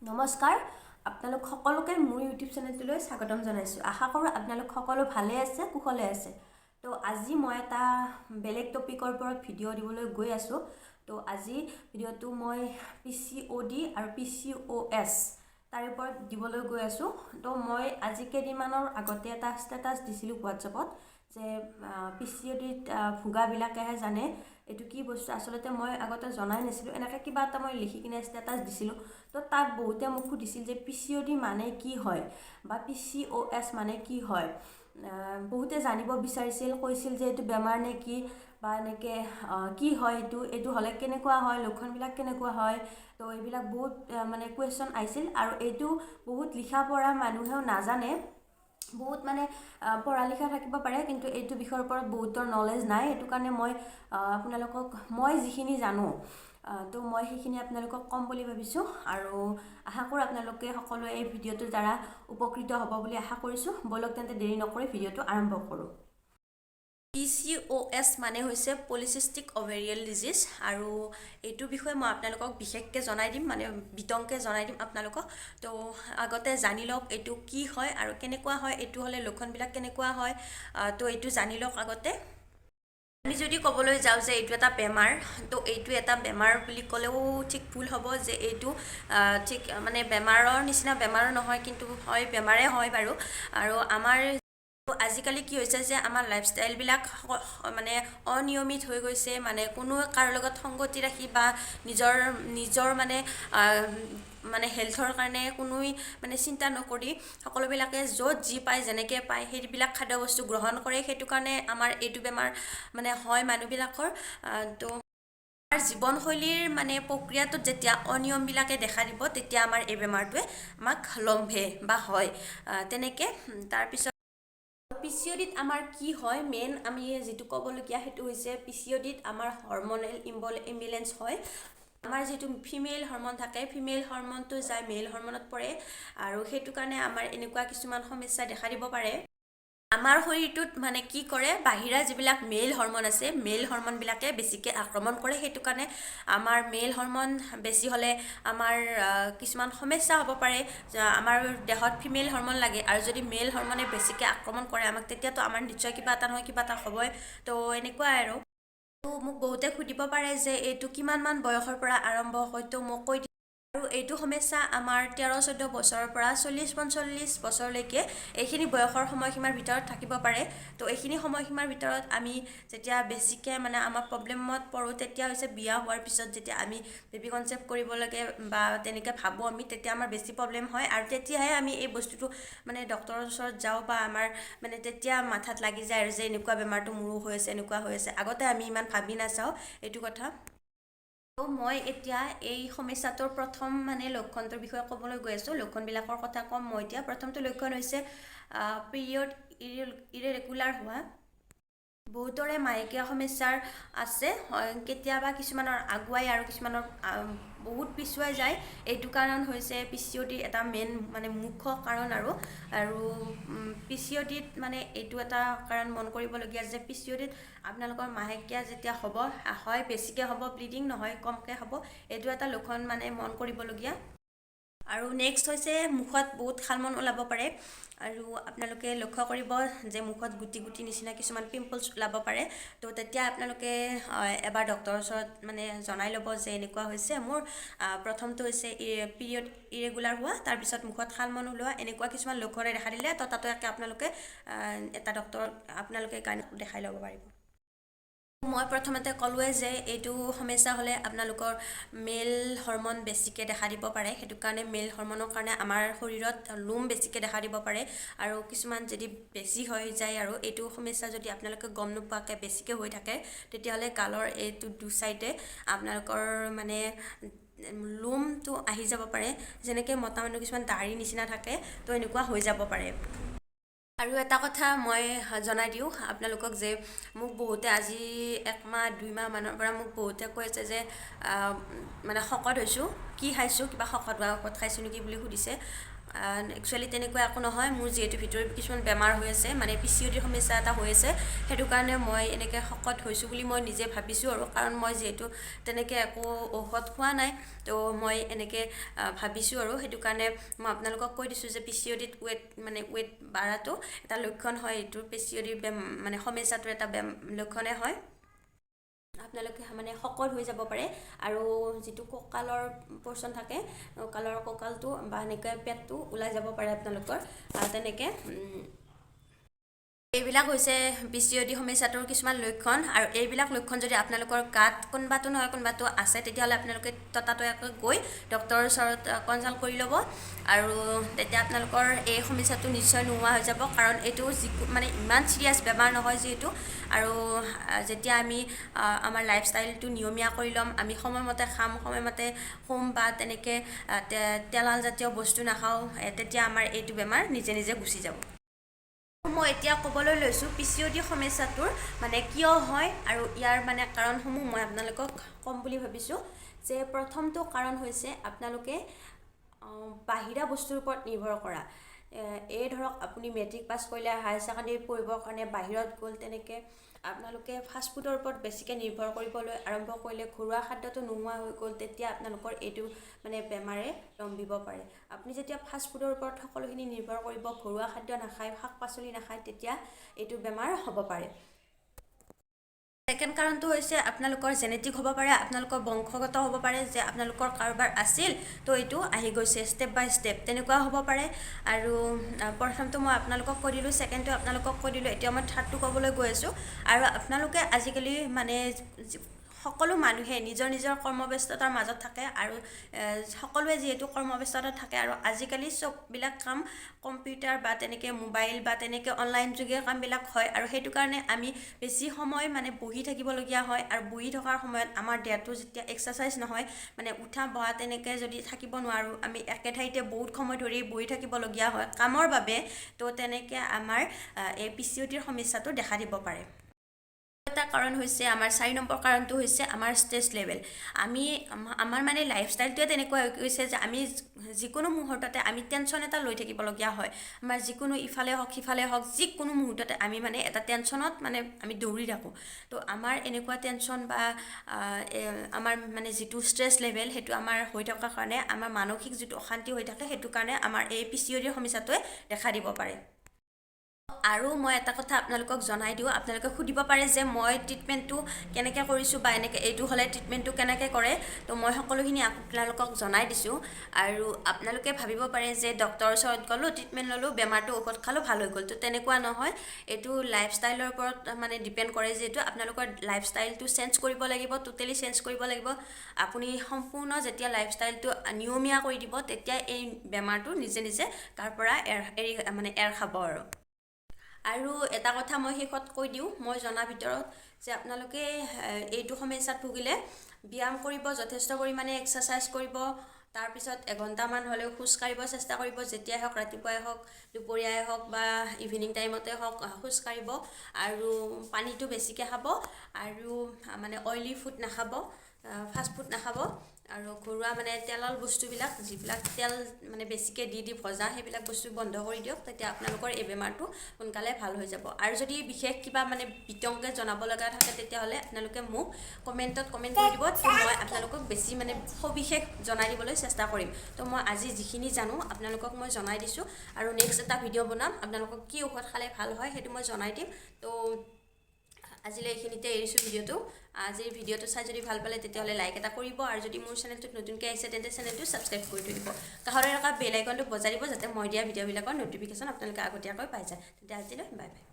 নমস্কাৰ আপোনালোক সকলোকে মোৰ ইউটিউব চেনেলটোলৈ স্বাগতম জনাইছোঁ। আশা কৰোঁ আপোনালোক সকলো ভালে আছে, কুশলে আছে। তো আজি মই এটা বেলেগ টপিকৰ ওপৰত ভিডিঅ' দিবলৈ গৈ আছোঁ। তো আজি ভিডিঅ'টো মই PCOD আৰু PCOS তাৰ ওপৰত দিবলৈ গৈ আছোঁ। তো মই আজি কেইদিনমানৰ আগতে এটা ষ্টেটাছ দিছিলোঁ হোৱাটছএপত যে PCODত ভোগাবিলাকেহে জানে এইটো কি বস্তু। আচলতে মই আগতে জনাই নাছিলোঁ, এনেকৈ কিবা এটা মই লিখি কিনে ষ্টেটাছ দিছিলোঁ। তো তাত বহুতে মোক সুধিছিল যে PCOD মানে কি হয় বা PCOS মানে কি হয়। বহুতে জানিব বিচাৰিছিল, কৈছিল যে এইটো বেমাৰ নে কি বা এনেকৈ কি হয়, এইটো হ'লে কেনেকুৱা হয়, লক্ষণবিলাক কেনেকুৱা হয়। তো এইবিলাক বহুত মানে কুৱেশ্যন আহিছিল আৰু এইটো বহুত লিখা পঢ়া মানুহেও নাজানে। বহুত মানে পঢ়া লিখা থাকিব পাৰে, কিন্তু এইটো বিষয়ৰ ওপৰত বহুতৰ নলেজ নাই। সেইটো কাৰণে মই আপোনালোকক যিখিনি জানো তো মই সেইখিনি আপোনালোকক ক'ম বুলি ভাবিছোঁ আৰু আশা কৰোঁ আপোনালোকে সকলোৱে এই ভিডিঅ'টোৰ দ্বাৰা উপকৃত হ'ব বুলি আশা কৰিছোঁ। বলক তেন্তে দেৰি নকৰি ভিডিঅ'টো আৰম্ভ কৰোঁ। PCOS মানে হৈছে পলিচিষ্টিক অভেৰিয়েল ডিজিজ আৰু এইটোৰ বিষয়ে মই আপোনালোকক বিশেষকৈ জনাই দিম, মানে বিতংকৈ জনাই দিম আপোনালোকক। তো আগতে জানি লওক এইটো কি হয় আৰু কেনেকুৱা হয়, এইটো হ'লে লক্ষণবিলাক কেনেকুৱা হয়। তো এইটো জানি লওক আগতে। আমি যদি ক'বলৈ যাওঁ যে এইটো এটা বেমাৰ, তো এইটো এটা বেমাৰ বুলি ক'লেও ঠিক ভুল হ'ব যে এইটো ঠিক মানে বেমাৰৰ নিচিনা বেমাৰো নহয়, কিন্তু হয় বেমাৰে হয় বাৰু। আৰু আমাৰ আজিকালি কি হৈছে যে আমাৰ লাইফষ্টাইলবিলাক মানে অনিয়মিত হৈ গৈছে, মানে কোনো কাৰো লগত সংগতি ৰাখি বা নিজৰ মানে হেল্থৰ কাৰণে কোনোৱে মানে চিন্তা নকৰি সকলোবিলাকে য'ত যি পায় যেনেকৈ পায় সেইবিলাক খাদ্যবস্তু গ্ৰহণ কৰে। সেইটো কাৰণে আমাৰ এইটো বেমাৰ মানে হয় মানুহবিলাকৰ। তো আমাৰ জীৱনশৈলীৰ মানে প্ৰক্ৰিয়াটোত যেতিয়া অনিয়মবিলাকে দেখা দিব, তেতিয়া আমাৰ এই বেমাৰটোৱে আমাক লম্ভে বা হয় তেনেকৈ। তাৰপিছত PCODত আমাৰ কি হয়, মেইন আমি যিটো ক'বলগীয়া সেইটো হৈছে PCODত আমাৰ হৰমনেল ইমবেলেঞ্চ হয়। আমাৰ যিটো ফিমেল হৰমন থাকে, ফিমেল হৰমনটো যায় মেল হৰমনত পৰে আৰু সেইটো কাৰণে আমাৰ এনেকুৱা কিছুমান সমস্যা দেখা দিব পাৰে। আমাৰ শৰীৰটোত মানে কি কৰে, বাহিৰা যিবিলাক মেল হৰমন আছে, মেল হৰমনবিলাকে বেছিকৈ আক্ৰমণ কৰে। সেইটো কাৰণে আমাৰ মেল হৰমন বেছি হ'লে আমাৰ কিছুমান সমস্যা হ'ব পাৰে। আমাৰ দেহত ফিমেল হৰমন লাগে আৰু যদি মেল হৰমনে বেছিকৈ আক্ৰমণ কৰে আমাক, তেতিয়াতো আমাৰ নিশ্চয় কিবা এটা নহয় কিবা এটা হ'বই। তো এনেকুৱাই আৰু। মোক বহুতে সুধিব পাৰে যে এইটো কিমানমান বয়সৰ পৰা আৰম্ভ হয়, তো মোক কৈ আৰু এইটো সমস্যা আমাৰ 13-14 বছৰৰ পৰা 40-45 বছৰলৈকে এইখিনি বয়সৰ সময়সীমাৰ ভিতৰত থাকিব পাৰে। তো এইখিনি সময়সীমাৰ ভিতৰত আমি যেতিয়া বেছিকৈ মানে আমাৰ প্ৰব্লেমত পৰোঁ, তেতিয়া হৈছে বিয়া হোৱাৰ পিছত যেতিয়া আমি বেবী কনচেপ্ট কৰিব লাগে বা তেনেকৈ ভাবোঁ আমি, তেতিয়া আমাৰ বেছি প্ৰব্লেম হয় আৰু তেতিয়াহে আমি এই বস্তুটো মানে ডক্তৰৰ ওচৰত যাওঁ বা আমাৰ মানে তেতিয়া মাথাত লাগি যায় আৰু যে এনেকুৱা বেমাৰটো মোৰো হৈ আছে, এনেকুৱা হৈ আছে। আগতে আমি ইমান ভাবি নাচাওঁ এইটো কথা। তো মই এতিয়া এই সমস্যাটোৰ প্ৰথম মানে লক্ষণটোৰ বিষয়ে ক'বলৈ গৈ আছোঁ। লক্ষণবিলাকৰ কথা ক'ম মই এতিয়া। প্ৰথমটো লক্ষণ হৈছে পিৰিয়ড ইৰেগুলাৰ হোৱা। বহুতৰে মাহেকীয়া সমস্যাৰ আছে, কেতিয়াবা কিছুমানৰ আগুৱাই আৰু কিছুমানৰ বহুত পিছুৱাই যায়। এইটো কাৰণ হৈছে PCODৰ এটা মেইন মানে মুখ্য কাৰণ আৰু PCODত মানে এইটো এটা কাৰণ মন কৰিবলগীয়া যে PCODত আপোনালোকৰ মাহেকীয়া যেতিয়া হয় বেছিকৈ হ'ব, ব্লিডিং নহয় কমকৈ হ'ব। এইটো এটা লক্ষণ মানে মন কৰিবলগীয়া। আৰু নেক্সট হৈছে মুখত বহুত শালমন ওলাব পাৰে আৰু আপোনালোকে লক্ষ্য কৰিব যে মুখত গুটি গুটি নিচিনা কিছুমান পিম্পলছ ওলাব পাৰে। তো তেতিয়া আপোনালোকে এবাৰ ডক্তৰৰ ওচৰত মানে জনাই ল'ব যে এনেকুৱা হৈছে মোৰ। প্ৰথমটো হৈছে পিৰিয়ড ইৰেগুলাৰ হোৱা, তাৰপিছত মুখত শালমন ওলোৱা, এনেকুৱা কিছুমান লক্ষণে দেখা দিলে তো তাতো আপোনালোকে এটা ডক্তৰক আপোনালোকে গাইনক দেখাই ল'ব পাৰিব। মই প্ৰথমতে ক'লোৱে যে এইটো সমস্যা হ'লে আপোনালোকৰ মেল হৰমন বেছিকৈ দেখা দিব পাৰে। সেইটো কাৰণে মেল হৰমনৰ কাৰণে আমাৰ শৰীৰত লোম বেছিকৈ দেখা দিব পাৰে আৰু কিছুমান যদি বেছি হৈ যায় আৰু এইটো সমস্যা যদি আপোনালোকে গম নোপোৱাকৈ বেছিকৈ হৈ থাকে, তেতিয়াহ'লে গালৰ এইটো দু চাইডে আপোনালোকৰ মানে লোমটো আহি যাব পাৰে। যেনেকৈ মতা মানুহ কিছুমান দাঢ়ি নিচিনা থাকে, তো এনেকুৱা হৈ যাব পাৰে। আৰু এটা কথা মই জনাই দিওঁ আপোনালোকক যে মোক বহুতে আজি 1 মাহ 2 মাহমানৰ পৰা মোক বহুতে কৈ আছে যে মানে শকত হৈছোঁ, কি খাইছোঁ, কিবা শকত হোৱা ঔষধ খাইছোঁ নেকি বুলি সুধিছে। একচুৱেলি তেনেকুৱা একো নহয়। মোৰ যিহেতু ভিতৰত কিছুমান বেমাৰ হৈ আছে, মানে PCOD সমস্যা এটা হৈ আছে, সেইটো কাৰণে মই এনেকৈ শকত হৈছোঁ বুলি মই নিজে ভাবিছোঁ আৰু, কাৰণ মই যিহেতু তেনেকৈ একো ঔষধ খোৱা নাই, তো মই এনেকৈ ভাবিছোঁ আৰু, সেইটো কাৰণে মই আপোনালোকক কৈ দিছোঁ যে PCODত ৱেট বাঢ়াটো এটা লক্ষণ হয়, এইটো PCOD মানে সমস্যাটোৰ এটা লক্ষণে হয়। আপোনালোকে মানে শকত হৈ যাব পাৰে, আৰু যিটো কঁকালৰ পৰ্চন থাকে, কঁকালটো বা এনেকৈ পেটটো ওলাই যাব পাৰে আপোনালোকৰ, তেনেকৈ। এইবিলাক হৈছে PCOD সমস্যাটোৰ কিছুমান লক্ষণ, আৰু এইবিলাক লক্ষণ যদি আপোনালোকৰ গাত কোনোবাটো নহয় কোনোবাটো আছে, তেতিয়াহ'লে আপোনালোকে ততাতৈয়াকৈ গৈ ডক্তৰৰ ওচৰত কনচাল্ট কৰি ল'ব, আৰু তেতিয়া আপোনালোকৰ এই সমস্যাটো নিশ্চয় নোহোৱা হৈ যাব, কাৰণ এইটো মানে ইমান চিৰিয়াছ বেমাৰ নহয় যিহেতু। আৰু যেতিয়া আমি আমাৰ লাইফষ্টাইলটো নিয়মীয়া কৰি ল'ম, আমি সময়মতে খাম, সময়মতে শুম, বা তেনেকৈ তেলালজাতীয় বস্তু নাখাওঁ, তেতিয়া আমাৰ এইটো বেমাৰ নিজে নিজে গুচি যাব। মই এতিয়া ক'বলৈ লৈছোঁ PCOD সমস্যাটোৰ মানে কিয় হয়, আৰু ইয়াৰ মানে কাৰণসমূহ মই আপোনালোকক ক'ম বুলি ভাবিছোঁ। যে প্ৰথমটো কাৰণ হৈছে আপোনালোকে বাহিৰা বস্তুৰ ওপৰত নিৰ্ভৰ কৰা। এই ধৰক আপুনি মেট্ৰিক পাছ কৰিলে, হায়াৰ ছেকেণ্ডেৰী পঢ়িবৰ কাৰণে বাহিৰত গ'ল, তেনেকৈ আপোনালোকে ফাষ্টফুডৰ ওপৰত বেছিকৈ নিৰ্ভৰ কৰিবলৈ আৰম্ভ কৰিলে, ঘৰুৱা খাদ্যটো নোহোৱা হৈ গ'ল, তেতিয়া আপোনালোকৰ এইটো মানে বেমাৰে লম্বিব পাৰে। আপুনি যেতিয়া ফাষ্টফুডৰ ওপৰত সকলোখিনি নিৰ্ভৰ কৰিব, ঘৰুৱা খাদ্য নাখায়, শাক পাচলি নাখায়, তেতিয়া এইটো বেমাৰ হ'ব পাৰে। ছেকেণ্ড কাৰণটো হৈছে আপোনালোকৰ জেনেটিক হ'ব পাৰে, আপোনালোকৰ বংশগত হ'ব পাৰে, যে আপোনালোকৰ কাৰোবাৰ আছিল তো এইটো আহি গৈছে ষ্টেপ বাই ষ্টেপ, তেনেকুৱা হ'ব পাৰে। আৰু প্ৰথমটো মই আপোনালোকক কৈ দিলোঁ, ছেকেণ্ডটো আপোনালোকক কৈ দিলোঁ, এতিয়া মই থাৰ্ডটো ক'বলৈ গৈ আছোঁ। আৰু আপোনালোকে আজিকালি মানে সকলো মানুহে নিজৰ নিজৰ কৰ্মব্যস্ততাৰ মাজত থাকে, আৰু সকলোৱে যিহেতু কৰ্মব্যস্ততাত থাকে, আৰু আজিকালি চববিলাক কাম কম্পিউটাৰ বা তেনেকৈ মোবাইল বা তেনেকৈ অনলাইন যোগে কামবিলাক হয়, আৰু সেইটো কাৰণে আমি বেছি সময় মানে বহি থাকিবলগীয়া হয়, আৰু বহি থকাৰ সময়ত আমাৰ দেহটো যেতিয়া এক্সাৰচাইজ নহয়, মানে উঠা বহা তেনেকৈ যদি থাকিব নোৱাৰোঁ, আমি একে ঠাইতে বহুত সময় ধৰি বহি থাকিবলগীয়া হয় কামৰ বাবে, তো তেনেকৈ আমাৰ এই PCODৰ সমস্যাটো দেখা দিব পাৰে। এটা কাৰণ হৈছে, আমাৰ 4 নম্বৰ কাৰণটো হৈছে আমাৰ ষ্ট্ৰেছ লেভেল। আমাৰ মানে লাইফষ্টাইলটোৱে তেনেকুৱা হৈ গৈছে যে আমি যিকোনো মুহূৰ্ততে আমি টেনশ্যন এটা লৈ থাকিবলগীয়া হয়। আমাৰ যিকোনো ইফালে হওক সিফালে হওক, যিকোনো মুহূৰ্ততে আমি মানে এটা টেনশ্যনত মানে আমি দৌৰি থাকোঁ। তো আমাৰ এনেকুৱা টেনশ্যন বা আমাৰ মানে যিটো ষ্ট্ৰেছ লেভেল, সেইটো আমাৰ হৈ থকাৰ কাৰণে আমাৰ মানসিক যিটো অশান্তি হৈ থাকে, সেইটো কাৰণে আমাৰ এই PCOD সমস্যাটোৱে দেখা দিব পাৰে। আৰু মই এটা কথা আপোনালোকক জনাই দিওঁ, আপোনালোকে সুধিব পাৰে যে মই ট্ৰিটমেণ্টটো কেনেকৈ কৰিছোঁ, বা এনেকৈ এইটো হ'লে ট্ৰিটমেণ্টটো কেনেকৈ কৰে, তো মই সকলোখিনি আপোনালোকক জনাই দিছোঁ। আৰু আপোনালোকে ভাবিব পাৰে যে ডক্তৰৰ ওচৰত গ'লোঁ, ট্ৰিটমেণ্ট ল'লোঁ, বেমাৰটো ঔষধ খালোঁ, ভাল হৈ গ'ল, তো তেনেকুৱা নহয়। এইটো লাইফষ্টাইলৰ ওপৰত মানে ডিপেণ্ড কৰে, যিহেতু আপোনালোকৰ লাইফষ্টাইলটো চেঞ্জ কৰিব লাগিব, টোটেলি চেঞ্জ কৰিব লাগিব। আপুনি সম্পূৰ্ণ যেতিয়া লাইফষ্টাইলটো নিয়মীয়া কৰি দিব, তেতিয়া এই বেমাৰটো নিজে নিজে তাৰ পৰা এৰ খাব। আৰু এটা কথা মই শেষত কৈ দিওঁ, মই জনাৰ ভিতৰত, যে আপোনালোকে এইটো সমস্যাত ভুগিলে ব্যায়াম কৰিব, যথেষ্ট পৰিমাণে এক্সাৰচাইজ কৰিব, তাৰপিছত এঘণ্টামান হ'লেও খোজকাঢ়িব চেষ্টা কৰিব, যেতিয়াই হওক, ৰাতিপুৱাই হওক, দুপৰীয়াই হওক, বা ইভিনিং টাইমতে হওক, খোজকাঢ়িব, আৰু পানীটো বেছিকৈ খাব, আৰু মানে অইলি ফুড নাখাব, ফাষ্টফুড নাখাব, আৰু ঘৰুৱা মানে তেলৰ বস্তুবিলাক, যিবিলাক তেল মানে বেছিকৈ দি ভজা, সেইবিলাক বস্তু বন্ধ কৰি দিয়ক, তেতিয়া আপোনালোকৰ এই বেমাৰটো সোনকালে ভাল হৈ যাব। আৰু যদি বিশেষ কিবা মানে বিতংকৈ জনাব লগা থাকে, তেতিয়াহ'লে আপোনালোকে মোক কমেণ্ট কৰি দিব, তো মই আপোনালোকক বেছি মানে সবিশেষ জনাই দিবলৈ চেষ্টা কৰিম। তো মই আজি যিখিনি জানো আপোনালোকক মই জনাই দিছোঁ, আৰু নেক্সট এটা ভিডিঅ' বনাম, আপোনালোকক কি ঔষধ খালে ভাল হয় সেইটো মই জনাই দিম। তো আজিলৈ এইখিনিতে এৰিছোঁ ভিডিঅ'টো। আজিৰ ভিডিঅ'টো চাই যদি ভাল পালে, তেতিয়াহ'লে লাইক এটা কৰিব, আৰু যদি মোৰ চেনেলটোত নতুনকৈ আহিছে, তেন্তে চেনেলটো ছাবস্ক্ৰাইব কৰি থৈ দিব, কাষতে থকা বেল আইকনটো বজাই দিব, যাতে মই দিয়া ভিডিঅ'বিলাকৰ ন'টিফিকেশ্যন আপোনালোকে আগতীয়াকৈ পাই যায়। তেতিয়া আজিলৈ বাই বাই।